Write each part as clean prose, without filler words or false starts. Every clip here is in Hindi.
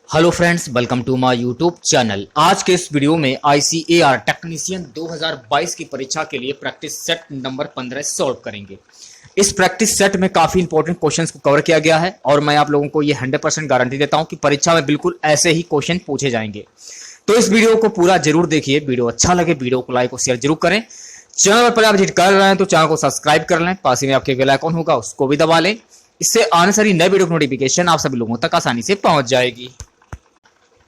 Hello friends, welcome to my YouTube channel. आज के इस वीडियो में ICAR टेक्नीशियन 2022 की परीक्षा के लिए प्रैक्टिस सेट नंबर 15 सॉल्व करेंगे। इस प्रैक्टिस सेट में काफी इंपॉर्टेंट क्वेश्चंस को कवर किया गया है और मैं आप लोगों को ये 100% गारंटी देता हूं कि परीक्षा में बिल्कुल ऐसे ही क्वेश्चन पूछे जाएंगे। तो इस वीडियो को पूरा जरूर देखिए। वीडियो अच्छा लगे वीडियो को लाइक और शेयर जरूर करें। चैनल पर आप विजिट कर रहे हैं तो चैनल को सब्सक्राइब कर लें। पास ही में आपके बेल आइकन होगा, उसको भी दबा लें। इससे आने सारी नए वीडियो की नोटिफिकेशन आप सभी लोगों तक आसानी से पहुंच जाएगी।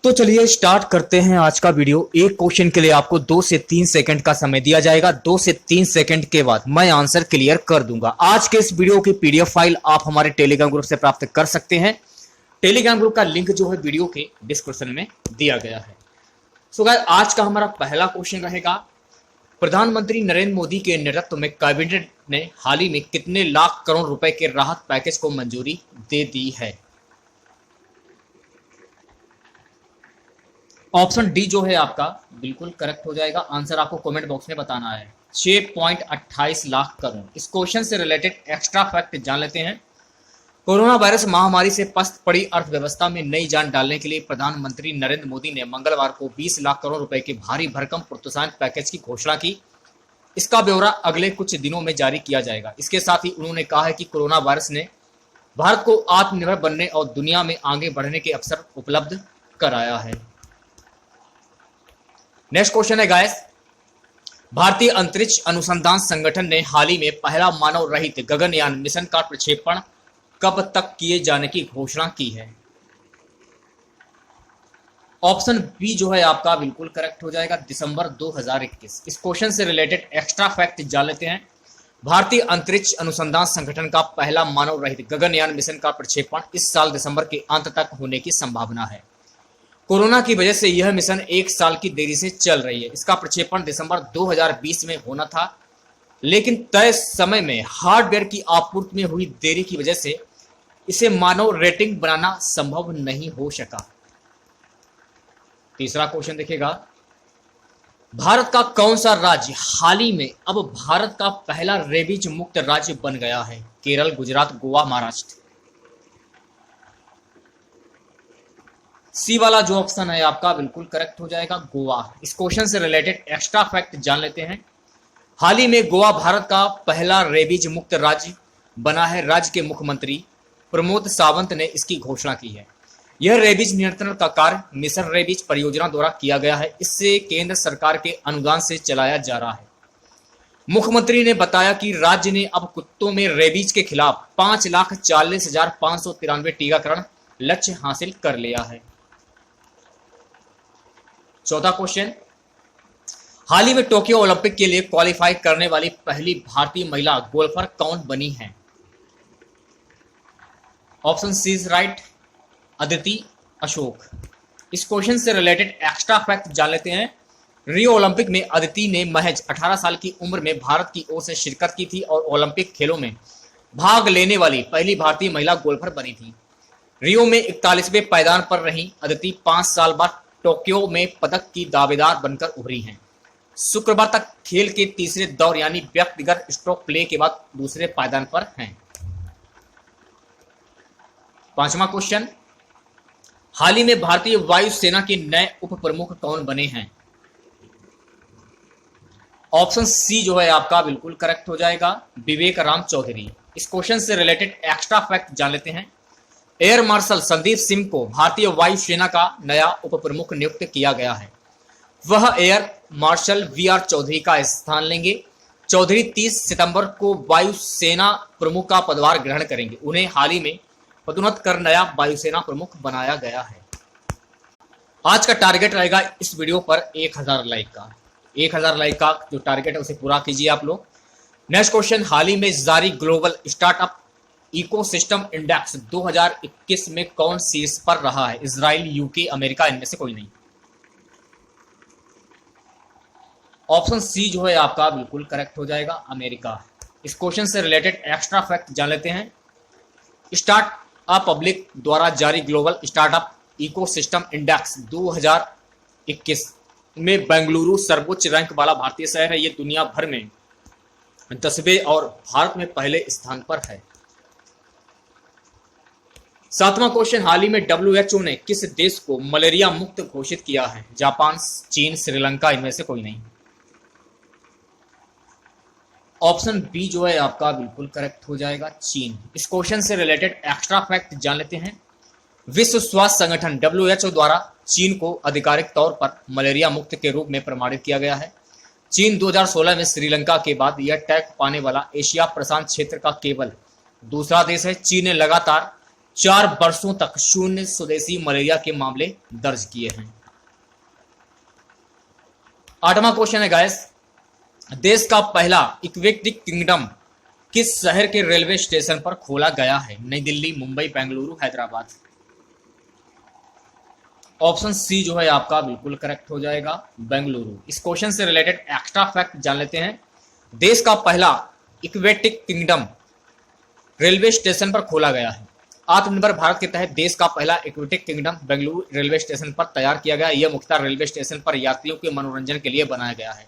तो चलिए स्टार्ट करते हैं आज का वीडियो। एक क्वेश्चन के लिए आपको 2 से 3 सेकंड का समय दिया जाएगा। 2 से 3 सेकंड के बाद मैं आंसर क्लियर कर दूंगा। आज के इस वीडियो की PDF फाइल आप हमारे टेलीग्राम ग्रुप से प्राप्त कर सकते हैं। टेलीग्राम ग्रुप का लिंक जो है वीडियो के डिस्क्रिप्शन में दिया गया है। सो गाइस, आज का हमारा पहला क्वेश्चन रहेगा, प्रधानमंत्री नरेंद्र मोदी के नेतृत्व में कैबिनेट ने हाल ही में कितने लाख करोड़ रुपए के राहत पैकेज को मंजूरी दे दी है? ऑप्शन डी जो है आपका बिल्कुल करेक्ट हो जाएगा। आंसर आपको कमेंट बॉक्स में बताना है। 6.28 लाख करोड़। इस क्वेश्चन से रिलेटेड एक्स्ट्रा फैक्ट जान लेते हैं। कोरोना वायरस महामारी से पस्त पड़ी अर्थव्यवस्था में नई जान डालने के लिए प्रधानमंत्री नरेंद्र मोदी ने मंगलवार को 20 लाख करोड़ रुपए के भारी भरकम प्रोत्साहन पैकेज की घोषणा की। इसका ब्यौरा अगले कुछ दिनों में जारी किया जाएगा। इसके साथ ही उन्होंने कहा है कि कोरोना वायरस ने भारत को आत्मनिर्भर बनने और दुनिया में आगे बढ़ने के अवसर उपलब्ध कराया है। नेक्स्ट क्वेश्चन है गाइस, भारतीय अंतरिक्ष अनुसंधान संगठन ने हाल ही में पहला मानव रहित गगनयान मिशन का प्रक्षेपण कब तक किए जाने की घोषणा की है? ऑप्शन बी जो है आपका बिल्कुल करेक्ट हो जाएगा, दिसंबर 2021। इस क्वेश्चन से रिलेटेड एक्स्ट्रा फैक्ट जान लेते हैं। भारतीय अंतरिक्ष अनुसंधान संगठन का पहला मानव रहित गगनयान मिशन का प्रक्षेपण इस साल दिसंबर के अंत तक होने की संभावना है। कोरोना की वजह से यह मिशन 1 साल की देरी से चल रही है। इसका प्रक्षेपण दिसंबर 2020 में होना था, लेकिन तय समय में हार्डवेयर की आपूर्ति में हुई देरी की वजह से इसे मानव रेटिंग बनाना संभव नहीं हो सका। तीसरा क्वेश्चन देखिएगा, भारत का कौन सा राज्य हाल ही में अब भारत का पहला रेबीज मुक्त राज्य बन गया है? केरल, गुजरात, गोवा, महाराष्ट्र। सी वाला जो ऑप्शन है आपका बिल्कुल करेक्ट हो जाएगा, गोवा। इस क्वेश्चन से रिलेटेड एक्स्ट्रा फैक्ट जान लेते हैं। हाल ही में गोवा भारत का पहला रेबीज मुक्त राज्य बना है। राज्य के मुख्यमंत्री प्रमोद सावंत ने इसकी घोषणा की है। यह रेबीज नियंत्रण का कार्य मिशन रेबीज परियोजना द्वारा किया गया है। इससे केंद्र सरकार के अनुदान से चलाया जा रहा है। मुख्यमंत्री ने बताया कि राज्य ने अब कुत्तों में रेबीज के खिलाफ 5,40,593 टीकाकरण लक्ष्य हासिल कर लिया है। चौथा क्वेश्चन, हाल ही में टोक्यो ओलंपिक के लिए क्वालिफाई करने वाली पहली भारतीय महिला गोल्फर कौन बनी है? Option C is right, Aditi Ashok. इस क्वेश्चन से रिलेटेड एक्स्ट्रा फैक्ट जान लेते हैं। रियो ओलंपिक में अदिति ने महज 18 साल की उम्र में भारत की ओर से शिरकत की थी और ओलंपिक खेलों में भाग लेने वाली पहली भारतीय महिला गोल्फर बनी थी। रियो में 41वें पायदान पर रही अदिति 5 साल बाद टोक्यो में पदक की दावेदार बनकर उभरी हैं। शुक्रवार तक खेल के तीसरे दौर यानी व्यक्तिगत स्ट्रोक प्ले के बाद दूसरे पायदान पर हैं। पांचवा क्वेश्चन, हाल ही में भारतीय वायुसेना के नए उप प्रमुख कौन बने हैं? ऑप्शन सी जो है आपका बिल्कुल करेक्ट हो जाएगा, विवेक राम चौधरी। इस क्वेश्चन से रिलेटेड एक्स्ट्रा फैक्ट जान लेते हैं। एयर मार्शल संदीप सिंह को भारतीय वायुसेना का नया उप प्रमुख नियुक्त किया गया है। वह एयर मार्शल VR चौधरी का स्थान लेंगे। चौधरी 30 सितंबर को वायुसेना प्रमुख का पदभार ग्रहण करेंगे। उन्हें हाल ही में पदोन्नत कर नया वायुसेना प्रमुख बनाया गया है। आज का टारगेट रहेगा इस वीडियो पर 1000 लाइक का। 1000 लाइक का जो टारगेट है उसे पूरा कीजिए आप लोग। नेक्स्ट क्वेश्चन, हाल ही में जारी ग्लोबल स्टार्टअप इकोसिस्टम इंडेक्स 2021 में कौन शीर्ष पर रहा है? इजराइल, यूके, अमेरिका, इनमें से कोई नहीं। ऑप्शन सी जो है आपका बिल्कुल करेक्ट हो जाएगा, अमेरिका। इस क्वेश्चन से रिलेटेड एक्स्ट्रा फैक्ट जान लेते हैं। स्टार्टअप पब्लिक द्वारा जारी ग्लोबल स्टार्टअप इकोसिस्टम इंडेक्स 2021 में बेंगलुरु सर्वोच्च रैंक वाला भारतीय शहर है। यह दुनिया भर में 10वें और भारत में पहले स्थान पर है। सातवां क्वेश्चन, हाल ही में WHO ने किस देश को मलेरिया मुक्त घोषित किया है? जापान, चीन, श्रीलंका, इनमें से कोई नहीं। ऑप्शन बी जो है आपका बिल्कुल करेक्ट हो जाएगा, चीन। इस क्वेश्चन से रिलेटेड एक्स्ट्रा फैक्ट जान लेते हैं। विश्व स्वास्थ्य संगठन WHO द्वारा चीन को आधिकारिक तौर पर मलेरिया मुक्त के रूप में प्रमाणित किया गया है। चीन 2016 में श्रीलंका के बाद यह टैग पाने वाला एशिया प्रशांत क्षेत्र का केवल दूसरा देश है। चीन ने लगातार 4 वर्षों तक शून्य स्वदेशी मलेरिया के मामले दर्ज किए हैं। आठवां क्वेश्चन है गाइस, देश का पहला इक्वेटिक किंगडम किस शहर के रेलवे स्टेशन पर खोला गया है? नई दिल्ली, मुंबई, बेंगलुरु, हैदराबाद। ऑप्शन सी जो है आपका बिल्कुल करेक्ट हो जाएगा, बेंगलुरु। इस क्वेश्चन से रिलेटेड एक्स्ट्रा फैक्ट जान लेते हैं। देश का पहला इक्वेटिक किंगडम रेलवे स्टेशन पर खोला गया है। आत्मनिर्भर भारत के तहत देश का पहला aquatic kingdom Bengaluru railway station पर तैयार किया गया। यह मुख्यतः रेलवे स्टेशन पर यात्रियों के मनोरंजन के लिए बनाया गया है।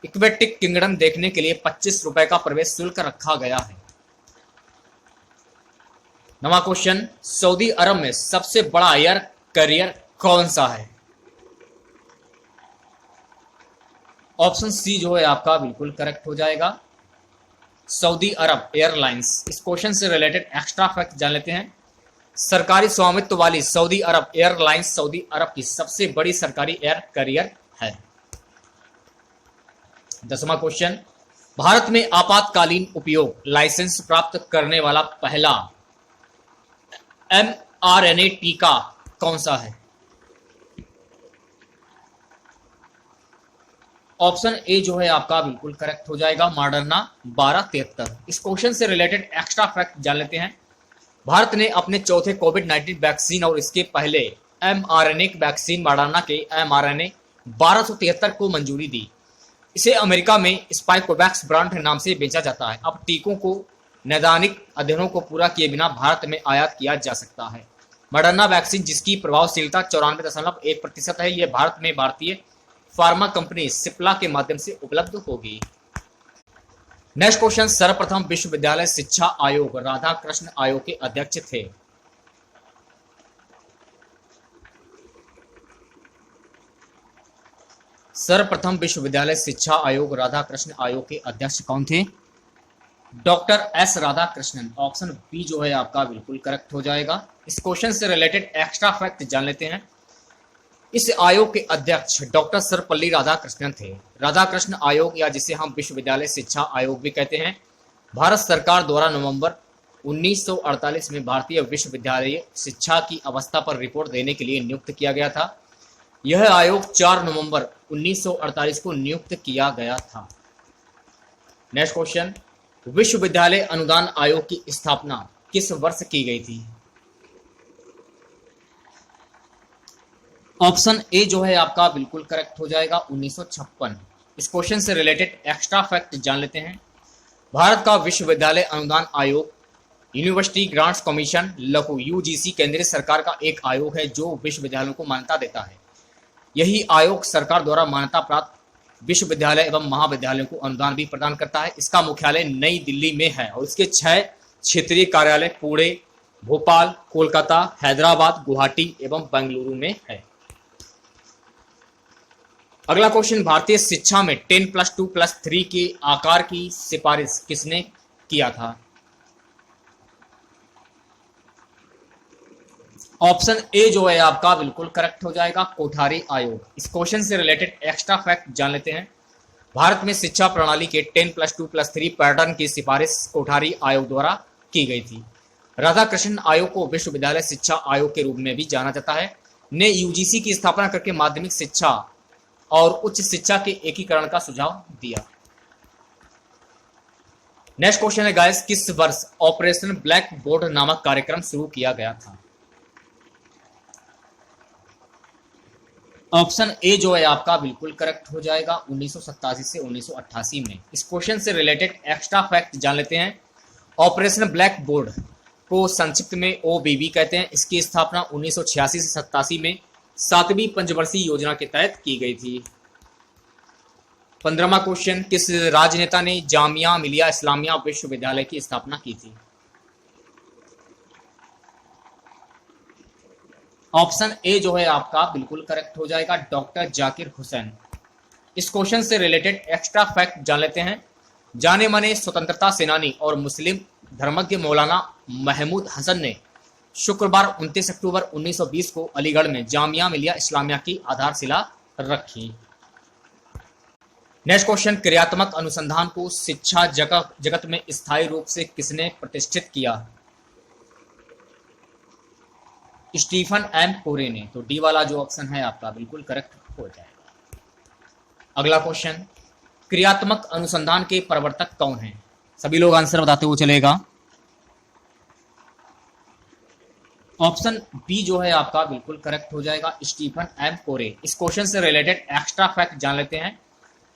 इक्वेटिक किंगडम देखने के लिए 25 रुपए का प्रवेश शुल्क रखा गया है। नवा क्वेश्चन, सऊदी अरब में सबसे बड़ा एयर कैरियर कौन सा है? ऑप्शन सी जो है आपका बिल्कुल करेक्ट हो जाएगा, सऊदी अरब एयरलाइंस। इस क्वेश्चन से रिलेटेड एक्स्ट्रा फैक्ट जान लेते हैं। सरकारी स्वामित्व वाली सऊदी अरब एयरलाइंस सऊदी अरब की सबसे बड़ी सरकारी एयर कैरियर है। 10वां क्वेश्चन, भारत में आपातकालीन उपयोग लाइसेंस प्राप्त करने वाला पहला mRNA टीका कौन सा है? ऑप्शन ए जो है आपका बिल्कुल करेक्ट हो जाएगा, मॉडर्ना 1273। इस क्वेश्चन से रिलेटेड एक्स्ट्रा फैक्ट जान लेते हैं। भारत ने अपने चौथे कोविड-19 वैक्सीन और इसके पहले mRNA वैक्सीन मॉडर्ना के mRNA 1273 को मंजूरी दी। इसे अमेरिका में स्पाइकोवैक्स ब्रांड नाम से बेचा जाता है। अब टीकों को नैदानिक अध्ययनों को पूरा किए बिना भारत में आयात किया जा सकता है। मॉडर्ना वैक्सीन जिसकी प्रभावशीलता 94.1% है, यह भारत में भारतीय फार्मा कंपनी सिप्ला के माध्यम से उपलब्ध होगी। नेक्स्ट क्वेश्चन, सर्वप्रथम विश्वविद्यालय शिक्षा आयोग राधाकृष्ण आयोग के अध्यक्ष थे। सर्वप्रथम विश्वविद्यालय शिक्षा आयोग राधाकृष्ण आयोग के अध्यक्ष कौन थे? Doctor S Radhakrishnan. Option B जो है आपका बिल्कुल करेक्ट हो जाएगा। इस क्वेश्चन से रिलेटेड एक्स्ट्रा फैक्ट जान लेते हैं। इस आयोग के अध्यक्ष डॉक्टर सर्वपल्ली राधाकृष्णन थे। राधाकृष्ण आयोग या जिसे हम विश्वविद्यालय शिक्षा आयोग भी कहते हैं, भारत सरकार द्वारा नवंबर 1948 में भारतीय विश्वविद्यालय शिक्षा की अवस्था पर रिपोर्ट देने के लिए नियुक्त किया गया था। यह आयोग 4 नवंबर 1948 को नियुक्त किया गया था। नेक्स्ट क्वेश्चन, विश्वविद्यालय अनुदान आयोग की स्थापना किस वर्ष की गई थी? ऑप्शन ए जो है आपका बिल्कुल करेक्ट हो जाएगा, 1956। इस क्वेश्चन से रिलेटेड एक्स्ट्रा फैक्ट जान लेते हैं। भारत का विश्वविद्यालय अनुदान आयोग यूनिवर्सिटी ग्रांट्स कमीशन लघु यूजीसी केंद्रीय सरकार का एक आयोग है जो विश्वविद्यालयों को मान्यता देता है। यही आयोग सरकार द्वारा मान्यता प्राप्त विश्वविद्यालय एवं महाविद्यालयों को अनुदान भी प्रदान करता है। इसका मुख्यालय नई दिल्ली में है और इसके 6 क्षेत्रीय कार्यालय पुणे, भोपाल, कोलकाता, हैदराबाद, गुवाहाटी एवं बेंगलुरु में है। अगला क्वेश्चन, भारतीय शिक्षा में 10+2+3 के आकार की सिफारिश किसने किया था? ऑप्शन ए जो है आपका बिल्कुल करेक्ट हो जाएगा, कोठारी आयोग। इस क्वेश्चन से रिलेटेड एक्स्ट्रा फैक्ट जान लेते हैं। भारत में शिक्षा प्रणाली के 10+2+3 पैटर्न की सिफारिश कोठारी आयोग द्वारा की गई थी। राधाकृष्णन आयोग को विश्वविद्यालय शिक्षा आयोग के रूप में भी जाना जाता है, ने यूजीसी की स्थापना करके माध्यमिक शिक्षा और उच्च शिक्षा के एकीकरण का सुझाव दिया। नेक्स्ट क्वेश्चन है गाइस, किस वर्ष ऑपरेशन ब्लैक बोर्ड नामक कार्यक्रम शुरू किया गया था? ऑप्शन ए जो है आपका बिल्कुल करेक्ट हो जाएगा, 1987 से 1988 में। इस क्वेश्चन से रिलेटेड एक्स्ट्रा फैक्ट जान लेते हैं। ऑपरेशन ब्लैक बोर्ड को संक्षिप्त में ओबीबी कहते हैं। इसकी स्थापना 1986 से 87 में 7वीं पंचवर्षीय योजना के तहत की गई थी। 15वां क्वेश्चन, किस राजनेता ने जामिया मिलिया इस्लामिया विश्वविद्यालय की स्थापना की थी? ऑप्शन ए जो है आपका बिल्कुल करेक्ट हो जाएगा, डॉक्टर जाकिर हुसैन। इस क्वेश्चन से रिलेटेड एक्स्ट्रा फैक्ट जान लेते हैं। जाने माने स्वतंत्रता सेनानी और मुस्लिम धर्मज्ञ मौलाना महमूद हसन ने शुक्रवार 29 अक्टूबर 1920 को अलीगढ़ में जामिया मिलिया इस्लामिया की आधारशिला रखी। नेक्स्ट क्वेश्चन, क्रियात्मक अनुसंधान को शिक्षा जगत में स्थायी रूप से किसने प्रतिष्ठित किया? स्टीफन एम कोरे ने। तो डी वाला जो ऑप्शन है आपका बिल्कुल करेक्ट हो जाएगा। अगला क्वेश्चन, क्रियात्मक अनुसंधान के प्रवर्तक कौन हैं? सभी लोग आंसर बताते हुए चलेगा। ऑप्शन बी जो है आपका बिल्कुल करेक्ट हो जाएगा, स्टीफन एम कोरे। इस क्वेश्चन से रिलेटेड एक्स्ट्रा फैक्ट जान लेते हैं।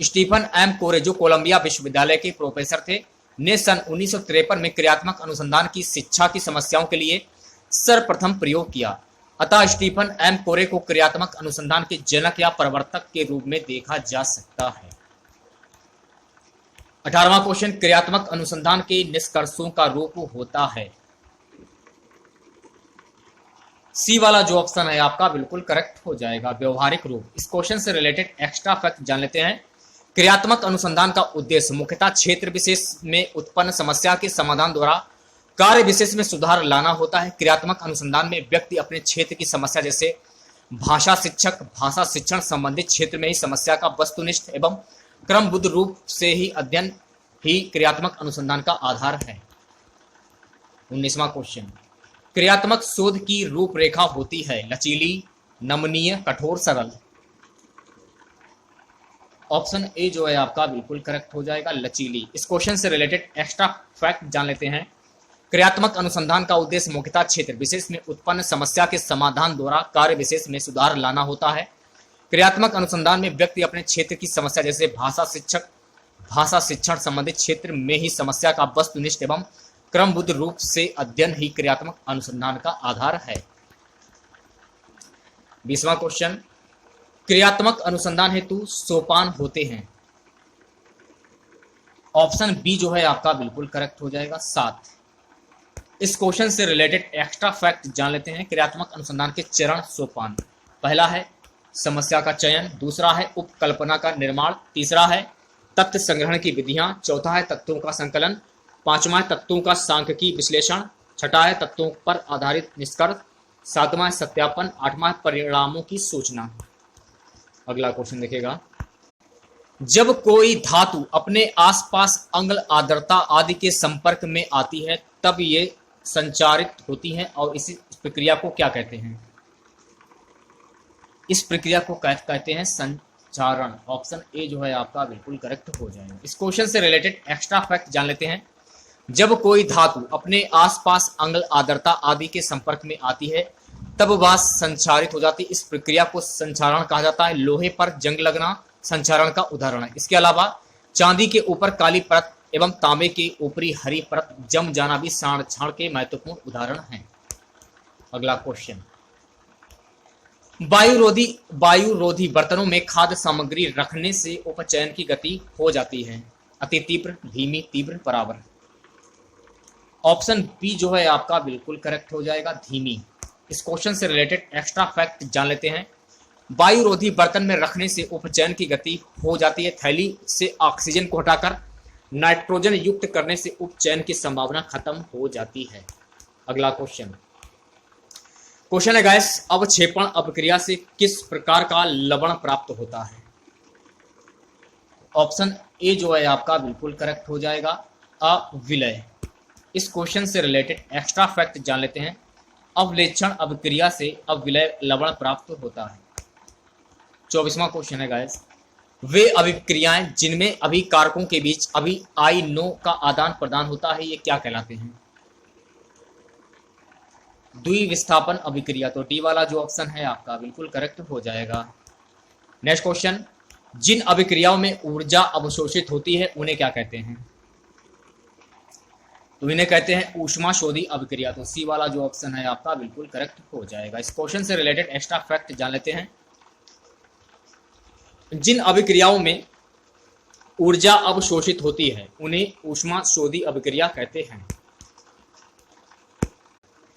स्टीफन एम कोरे जो कोलंबिया विश्वविद्यालय के प्रोफेसर थे, ने सन 1953 में क्रियात्मक अनुसंधान की शिक्षा की समस्याओं के लिए सर्वप्रथम प्रयोग किया। अतः स्टीफन एम कोरे को क्रियात्मक अनुसंधान के जनक या प्रवर्तक के रूप में देखा जा सकता है। 18वां क्वेश्चन, क्रियात्मक अनुसंधान के निष्कर्षों का रूप होता है। सी वाला जो ऑप्शन है आपका बिल्कुल करेक्ट हो जाएगा, व्यवहारिक रूप। इस क्वेश्चन से रिलेटेड एक्स्ट्रा फैक्ट जान लेते हैं। क्रियात्मक अनुसंधान का उद्देश्य मुख्यतः क्षेत्र विशेष में उत्पन्न समस्या के समाधान द्वारा कार्य विशेष में सुधार लाना होता है। क्रियात्मक अनुसंधान में व्यक्ति अपने क्षेत्र की समस्या जैसे भाषा शिक्षण संबंधित क्षेत्र में ही समस्या का वस्तुनिष्ठ एवं क्रमबद्ध रूप से ही अध्ययन ही क्रियात्मक अनुसंधान का आधार है। 19वां क्वेश्चन, क्रियात्मक शोध की रूपरेखा होती है लचीली, नमनीय, कठोर, सरल। ऑप्शन ए जो है आपका बिल्कुल करेक्ट हो जाएगा, लचीली। इस क्वेश्चन से रिलेटेड एक्स्ट्रा फैक्ट जान लेते हैं। क्रियात्मक अनुसंधान का उद्देश्य मुख्यतः क्षेत्र विशेष में उत्पन्न समस्या के समाधान द्वारा कार्य विशेष में सुधार लाना होता है। क्रियात्मक अनुसंधान में व्यक्ति अपने क्षेत्र की समस्या जैसे भाषा शिक्षण संबंधित क्षेत्र में ही समस्या का वस्तुनिष्ठ एवं क्रमबद्ध रूप से अध्ययन ही क्रियात्मक अनुसंधान का आधार है। 20वां क्वेश्चन, क्रियात्मक अनुसंधान हेतु सोपान होते हैं। ऑप्शन बी जो है आपका बिल्कुल करेक्ट हो जाएगा, 7। इस क्वेश्चन से रिलेटेड एक्स्ट्रा फैक्ट जान लेते हैं। क्रियात्मक अनुसंधान के चरण सोपान। पहला है समस्या का चयन, दूसरा है उपकल्पना का निर्माण, तीसरा है तथ्य संग्रहण की विधियां, चौथा है तत्वों का संकलन, पांचवा है तत्वों का सांख्यिकीय विश्लेषण, छठा है तत्वों पर आधारित निष्कर्ष, सातवां है सत्यापन, आठवां है परिणामों की सूचना। अगला क्वेश्चन देखिएगा, जब कोई धातु अपने आसपास अंगल आर्द्रता आदि के संपर्क में आती है तब ये संचारित होती हैं और इसी प्रक्रिया को क्या कहते हैं? इस प्रक्रिया को कहते हैं संचारण। ऑप्शन ए जो है आपका बिल्कुल करेक्ट हो जाएगा। इस क्वेश्चन से रिलेटेड एक्स्ट्रा फैक्ट जान लेते हैं। जब कोई धातु अपने आसपास अंगल आर्द्रता आदि के संपर्क में आती है तब वह संचारित हो जाती है। इस प्रक्रिया को संचारण कहा जाता है। लोहे पर जंग लगना संचारण का उदाहरण है। इसके अलावा चांदी के ऊपर काली परत एवं तांबे के ऊपरी हरी परत जम जाना भी संचारण के महत्वपूर्ण उदाहरण हैं। अगला क्वेश्चन, वायुरोधी बर्तनों में खाद्य सामग्री रखने से उपचयन की गति हो जाती है अति तीव्र, धीमी, तीव्र, बराबर। ऑप्शन बी जो है आपका बिल्कुल करेक्ट हो जाएगा, धीमी। इस क्वेश्चन से रिलेटेड एक्स्ट्रा फैक्ट जान लेते हैं। वायुरोधी बर्तन में रखने से उपचयन की गति हो जाती है। थैली से ऑक्सीजन को हटाकर नाइट्रोजन युक्त करने से उपचयन की संभावना खत्म हो जाती है। अगला क्वेश्चन है गैस, अवक्षेपण अभिक्रिया से किस प्रकार का लवण प्राप्त होता है? ऑप्शन ए जो है आपका बिल्कुल करेक्ट हो जाएगा, अविलय। इस क्वेश्चन से रिलेटेड एक्स्ट्रा फैक्ट जान लेते हैं। अवलेक्षण अभिक्रिया से अविलय लवण प्राप्त होता है। 24वां क्वेश्चन है गाइस, वे अभिक्रियाएं जिनमें अभिकारकों के बीच अभिआयनों का आदान प्रदान होता है ये क्या कहलाते हैं? द्विविस्थापन अभिक्रिया। तो डी वाला जो ऑप्शन है आपका बिल्कुल करेक्ट हो जाएगा। नेक्स्ट क्वेश्चन, जिन अभिक्रियाओं में ऊर्जा अवशोषित होती है उन्हें क्या कहते हैं? तो इन्हें कहते हैं ऊष्माशोधी अभिक्रिया। तो सी वाला जो ऑप्शन है आपका बिल्कुल करेक्ट हो जाएगा। इस क्वेश्चन से रिलेटेड एक्स्ट्रा फैक्ट जान लेते हैं। जिन अभिक्रियाओं में ऊर्जा अवशोषित होती है उन्हें ऊष्माशोधी अभिक्रिया कहते हैं।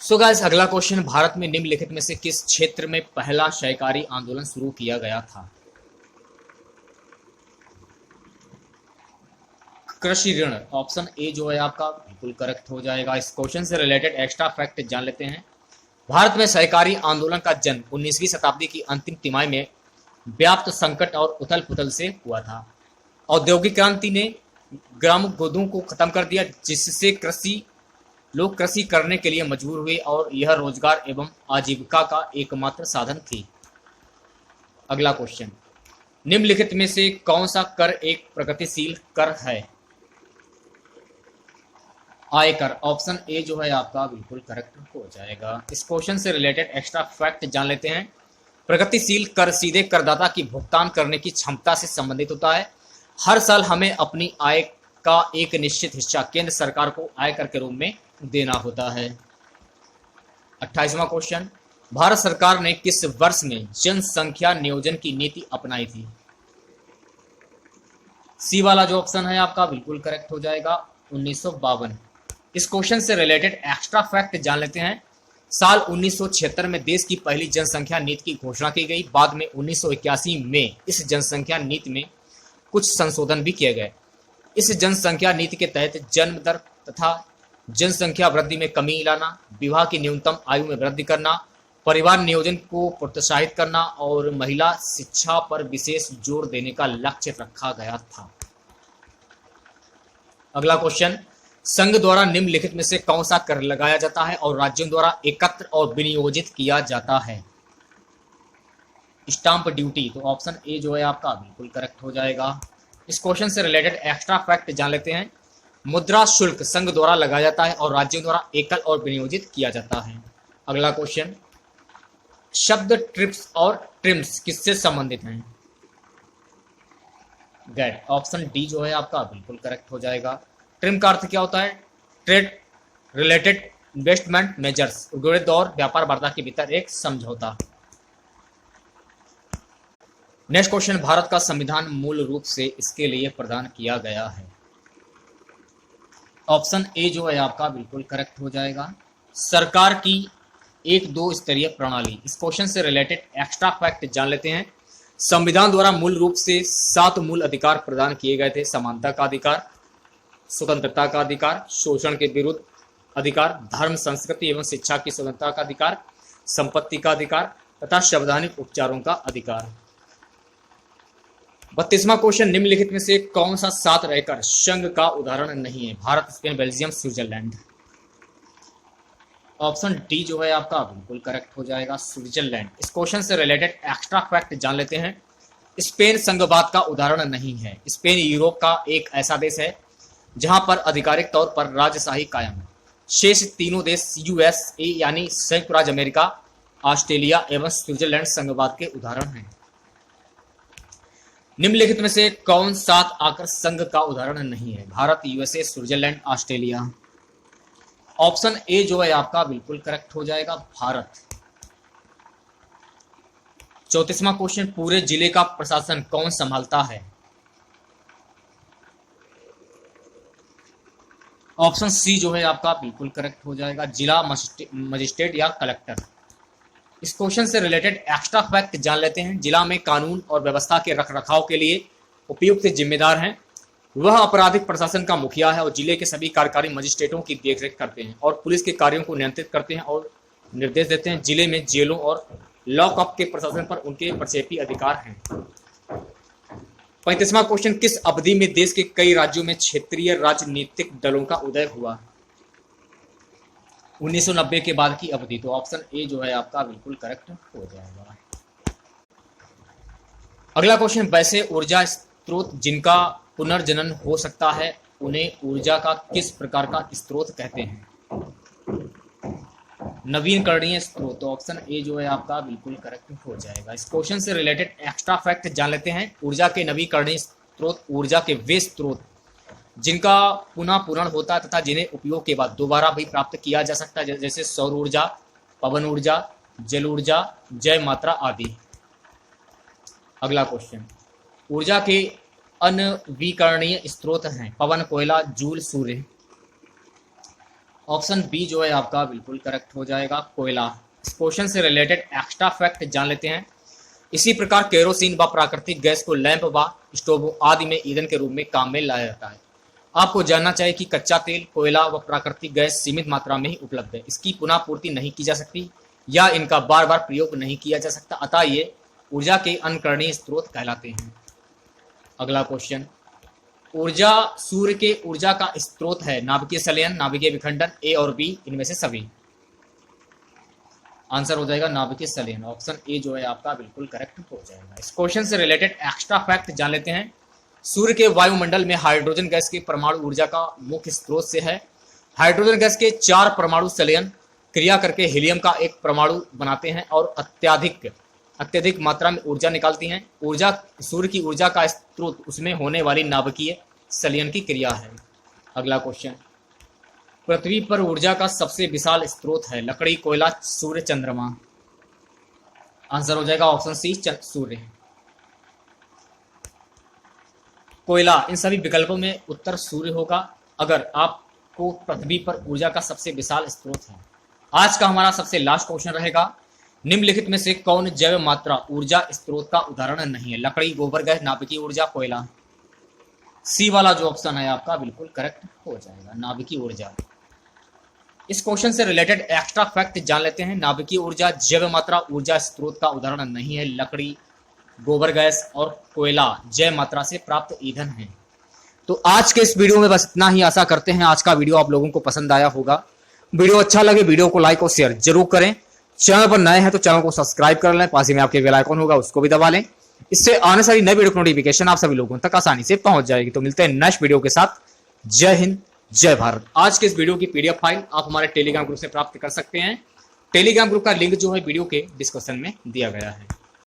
सो गाइस, अगला क्वेश्चन, भारत में निम्नलिखित में से किस क्षेत्र में पहला सहकारी आंदोलन शुरू किया गया था? कृषि ऋण, ऑप्शन ए जो है आपका बिल्कुल करेक्ट हो जाएगा। इस क्वेश्चन से रिलेटेड एक्स्ट्रा फैक्ट जान लेते हैं। भारत में सहकारी आंदोलन का जन्म 19वीं शताब्दी की अंतिम तिमाही में व्याप्त संकट और उथल पुथल से हुआ था। औद्योगिक क्रांति ने ग्राम गोदों को खत्म कर दिया, जिससे लोग कृषि करने के लिए मजबूर हुए और यह रोजगार एवं आजीविका का एकमात्र साधन थी। अगला क्वेश्चन, निम्नलिखित में से कौन सा कर एक प्रगतिशील कर है? आयकर, ऑप्शन ए जो है आपका बिल्कुल करेक्ट हो जाएगा। इस क्वेश्चन से रिलेटेड एक्स्ट्रा फैक्ट जान लेते हैं। प्रगतिशील कर सीधे करदाता की भुगतान करने की क्षमता से संबंधित होता है। हर साल हमें अपनी आय का एक निश्चित हिस्सा केंद्र सरकार को आयकर के रूप में देना होता है। 28वां क्वेश्चन, भारत सरकार ने किस वर्ष में जनसंख्या नियोजन की नीति अपनाई थी? सी वाला जो ऑप्शन है आपका बिल्कुल करेक्ट हो जाएगा, 1952। इस क्वेश्चन से रिलेटेड एक्स्ट्रा फैक्ट जान लेते हैं। साल 1976 में देश की पहली जनसंख्या नीति की घोषणा की गई। बाद में 1981 में इस जनसंख्या नीति में कुछ संशोधन भी किए गए। इस जनसंख्या नीति के तहत जन्म दर तथा जनसंख्या वृद्धि में कमी लाना, विवाह की न्यूनतम आयु में वृद्धि करना, परिवार नियोजन को प्रोत्साहित करना और महिला शिक्षा पर विशेष जोर देने का लक्ष्य रखा गया था। अगला क्वेश्चन, संघ द्वारा निम्नलिखित में से कौन सा कर लगाया जाता है और राज्यों द्वारा एकत्र और विनियोजित किया जाता है? स्टाम्प ड्यूटी, तो ऑप्शन ए जो है आपका बिल्कुल करेक्ट हो जाएगा। इस क्वेश्चन से रिलेटेड एक्स्ट्रा फैक्ट जान लेते हैं। मुद्रा शुल्क संघ द्वारा लगाया जाता है और राज्यों द्वारा एकल और विनियोजित किया जाता है। अगला क्वेश्चन, शब्द ट्रिप्स और ट्रिम्स किससे संबंधित हैं? गेट, ऑप्शन डी जो है आपका बिल्कुल करेक्ट हो जाएगा। ट्रिम का अर्थ क्या होता है? ट्रेड रिलेटेड इन्वेस्टमेंट मेजर्स, उद्योग और व्यापार वार्ता के भीतर एक समझौता। नेक्स्ट क्वेश्चन, भारत का संविधान मूल रूप से इसके लिए प्रदान किया गया है। ऑप्शन ए जो है आपका बिल्कुल करेक्ट हो जाएगा। सरकार की एक दो स्तरीय प्रणाली। इस क्वेश्चन से रिलेटेड एक्स्ट्रा फैक्ट जान लेते हैं। संविधान द्वारा मूल रूप से 7 मूल अधिकार प्रदान किए गए थे। समानता का अधिकार, स्वतंत्रता का अधिकार, शोषण के विरुद्ध अधिकार, धर्म, संस्कृति एवं शिक्षा की स्वतंत्रता का अधिकार, संपत्ति का अधिकार तथा संवैधानिक उपचारों का अधिकार। 32वां क्वेश्चन, निम्नलिखित में से कौन सा 7 रहकर संघ का उदाहरण नहीं है? Bharat, Spain, Belgium, Switzerland. Option D जो है आपका बिल्कुल करेक्ट हो जाएगा, स्विट्जरलैंड। इस क्वेश्चन से रिलेटेड एक्स्ट्रा फैक्ट जान लेते हैं। स्पेन संघवाद का उदाहरण नहीं है। स्पेन यूरोप का एक ऐसा देश है जहां पर आधिकारिक तौर पर राजशाही कायम है। शेष तीनों देश यूएसए यानी संयुक्त राज्य अमेरिका, ऑस्ट्रेलिया एवं स्विट्जरलैंड संघवाद के उदाहरण हैं। निम्नलिखित में से कौन 7 आकर संघ का उदाहरण नहीं है? Bharat, USA, Switzerland, Australia. Option A जो है आपका बिल्कुल करेक्ट हो जाएगा, भारत। 34वां क्वेश्चन, पूरे जिले का प्रशासन कौन संभालता है? ऑप्शन सी जो है आपका बिल्कुल करेक्ट हो जाएगा, जिला मजिस्ट्रेट या कलेक्टर। इस क्वेश्चन से रिलेटेड एक्स्ट्रा फैक्ट जान लेते हैं। जिला में कानून और व्यवस्था के रखरखाव के लिए उपयुक्त जिम्मेदार हैं। वह आपराधिक प्रशासन का मुखिया है और जिले के सभी कार्यकारी मजिस्ट्रेटों की देखरेख करते हैं और पुलिस के कार्यों को नियंत्रित करते हैं और निर्देश देते हैं। जिले में जेलों और लॉकअप के प्रशासन पर उनके प्रक्षेपी अधिकार हैं। 35वां क्वेश्चन, किस अवधि में देश के कई राज्यों में क्षेत्रीय राजनीतिक दलों का उदय हुआ? 1990 के बाद की अवधि। तो ऑप्शन ए जो है आपका बिल्कुल करेक्ट हो जाएगा। अगला क्वेश्चन, वैसे ऊर्जा स्रोत जिनका पुनर्जनन हो सकता है उन्हें ऊर्जा का किस प्रकार का स्रोत कहते हैं? नवीनकरणीय स्रोत। तो ऑप्शन ए जो है आपका बिल्कुल करेक्ट हो जाएगा। इस क्वेश्चन से रिलेटेड एक्स्ट्रा फैक्ट जान लेते हैं। ऊर्जा के नवीकरणीय स्रोत ऊर्जा के वे स्रोत जिनका पुनः पूरण होता है तथा जिन्हें उपयोग के बाद दोबारा भी प्राप्त किया जा सकता है, जैसे सौर ऊर्जा, पवन ऊर्जा, जल ऊर्जा, जैव मात्रा आदि। अगला क्वेश्चन, ऊर्जा के अनवीकरणीय स्रोत हैं पवन, कोयला, जूल, सूर्य। ऑप्शन बी जो है आपका बिल्कुल करेक्ट हो जाएगा, कोयला। इस क्वेश्चन से रिलेटेड एक्स्ट्रा फैक्ट जान लेते हैं। इसी प्रकार केरोसिन व प्राकृतिक गैस को लैंप व स्टोव आदि में ईंधन के रूप में काम में लाया जाता है। आपको जानना चाहिए कि कच्चा तेल, कोयला व प्राकृतिक गैस सीमित मात्रा में ही उपलब्ध है। इसकी पुनः पूर्ति नहीं की जा सकती या इनका बार बार प्रयोग नहीं किया जा सकता, अतः ये ऊर्जा के अनकरणीय स्रोत कहलाते हैं। अगला क्वेश्चन, ऊर्जा सूर्य के ऊर्जा का स्रोत है। नाभिकीय संलयन, नाभिकीय विखंडन, ए और बी, इनमें से सभी। आंसर हो जाएगा नाभिकीय संलयन। ऑप्शन ए जो है आपका बिल्कुल करेक्ट हो जाएगा। इस क्वेश्चन से रिलेटेड एक्स्ट्रा फैक्ट जान लेते हैं। सूर्य के वायुमंडल में हाइड्रोजन गैस की परमाणु ऊर्जा का मुख्य स्रोत से है। हाइड्रोजन गैस के 4 परमाणु संलयन क्रिया करके हीलियम का एक परमाणु बनाते हैं और अत्यधिक मात्रा में ऊर्जा निकालती हैं। ऊर्जा सूर्य की ऊर्जा का स्रोत उसमें होने वाली नाभिकीय संलयन की क्रिया है। अगला क्वेश्चन, पृथ्वी पर ऊर्जा का सबसे विशाल स्रोत है। लकड़ी, कोयला, सूर्य, चंद्रमा। आंसर हो जाएगा ऑप्शन सी, सूर्य। कोयला, इन सभी विकल्पों में उत्तर सूर्य होगा अगर आपको पृथ्वी पर ऊर्जा का सबसे विशाल स्रोत है। आज का हमारा सबसे लास्ट क्वेश्चन रहेगा, निम्नलिखित में से कौन जैव मात्रा ऊर्जा स्रोत का उदाहरण नहीं है। लकड़ी, गोबर गैस, नाभिकीय ऊर्जा, कोयला। सी वाला जो ऑप्शन है आपका बिल्कुल करेक्ट हो जाएगा, नाभिकीय ऊर्जा। इस क्वेश्चन से रिलेटेड एक्स्ट्रा फैक्ट जान लेते हैं। नाभिकीय ऊर्जा जैव मात्रा ऊर्जा स्रोत का उदाहरण नहीं है। लकड़ी, गोबर गैस और कोयला जैव मात्रा से प्राप्त ईंधन है। तो आज के इस वीडियो में बस इतना ही। आशा करते हैं आज का वीडियो आप लोगों को पसंद आया होगा। वीडियो अच्छा लगे वीडियो को लाइक और शेयर जरूर करें। चैनल पर नए हैं तो चैनल को सब्सक्राइब कर लें, पास ही में आपके बेल आइकन होगा उसको भी दबा लें। इससे आने वाली नई वीडियो की नोटिफिकेशन आप सभी लोगों तक आसानी से पहुंच जाएगी। तो मिलते हैं नेक्स्ट वीडियो के साथ। जय हिंद, जय भारत। आज के इस वीडियो की पीडीएफ फाइल आप हमारे टेलीग्राम ग्रुप से प्राप्त कर सकते हैं। टेलीग्राम ग्रुप का लिंक जो है वीडियो के डिस्क्रिप्शन में दिया गया है।